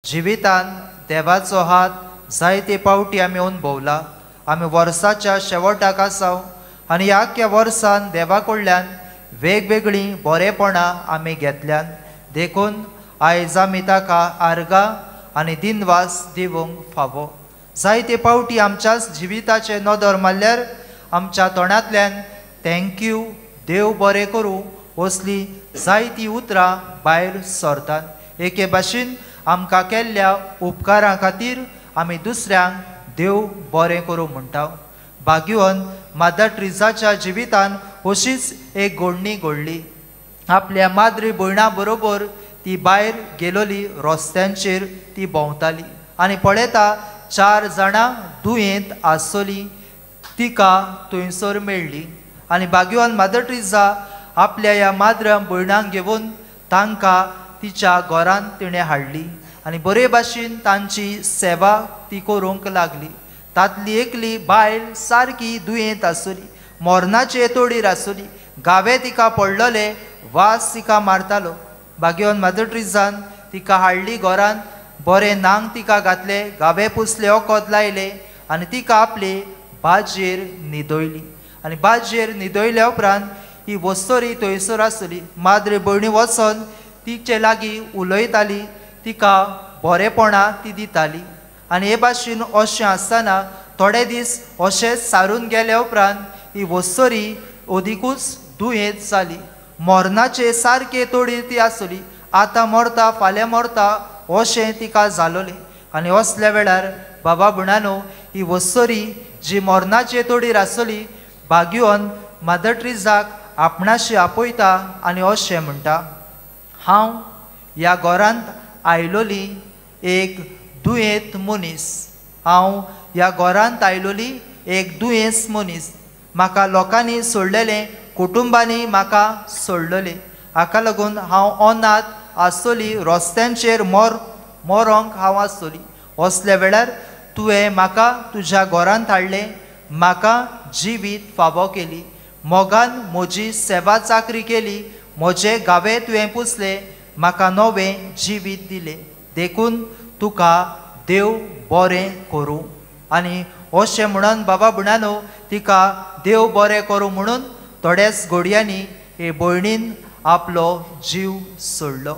जिवितान देवाचो हात जायते पावटी आमी अनुभवला। आमी वर्साच्या शेवटाक आसाव आनी आख्या वर्सान देवा कडल्यान वेगवेगळीं बरेपणां आमी घेतल्यान देखून आयज आमी ताका आर्गां आनी दिनवास दिवंक फावो। जायते पावटी आमच्याच जिविताचे नदर मारल्यार आमच्या तोंडांतल्यान थँक्यू, देव बरें करूं असली जायतीं उतरां भायर सरतात। एके भाशेन आमकां केल्ल्या उपकारां खातीर आमी दुसऱ्यांक देव बरें करूं म्हणटाव। भाग्यवन मदर टेरेसाच्या जिवितान अशीच एक घडणी घडली। आपल्या माद्री भयणा बरोबर ती भायर गेलोली, रस्त्यांचेर ती भोंवताली आनी पळयता 4 जाणां दुयेंत आसली तिका थंयसर मेळ्ळी। आनी भाग्यवान मदर टेरेसा आपल्या ह्या माद्र भयणांक घेवन तांकां तिच्या घरांत तिणें हाडली आनी बरे भाशेन तांची सेवा ती करूंक लागली। तातली एकली बायल सारकी दुयेंत आसली, मरणाचे येतोडीर आसली, गावे तिका पडलोले, वास तिका मारतालो। भाग्यवान मदर टेरेसान तिका हाडली घरांत, बरें नांग तिका घातले, गावे पुसले, वखद लायले आनी तिका आपले बाजयेर न्हिदयली। आनी बाजयेर न्हिदयल्या उपरांत ही वस्तोरी थंयसर आसली। माद्रे भयणी वचोन तिचे लागीं उलयताली, तिका बरेपणां ती दिताली। आनी हे भाशेन अशें आसतना थोडे दीस अशेंच सारून गेल्या उपरांत ही वस्तोरी अदिकूच दुयेंत जाली। मरणाचे सारके तोडीर ती आसली, आतां मरता फाल्यां मरता अशें तिका जालोलें। आनी असल्या वेळार बाबा भयणानो, ही वस्तोरी जी मरणाचे तोडीर आसली, भाग्यवन मदर टेरेसाक आपणाशी आपयता आनी अशें म्हणटा, हांव ह्या घरांत आयलोली एक दुयेंत मनीस, हांव ह्या घरांत आयलोली एक दुयेंस मनीस। म्हाका लोकांनी सोडलेलें, कुटुंबांनी म्हाका सोडलेलें, हाका लागून हांव अनाथ आसतली, रस्त्यांचेर मरोंक हांव आसतली। असल्या वेळार तुवें म्हाका तुज्या घरांत हाडलें, म्हाका जिवीत फावो केली, मोगान म्हजी सेवा चाकरी केली, म्हजे गावे तुवें पुसले, म्हाका नवें जिवीत दिलें, देखून तुका देव बरें करूं। आनी अशें म्हणून बाबा भयणानो तिका देव बरें करूं म्हणून थोड्याच घडयांनी हे भयणीन आपलो जीव सोडलो।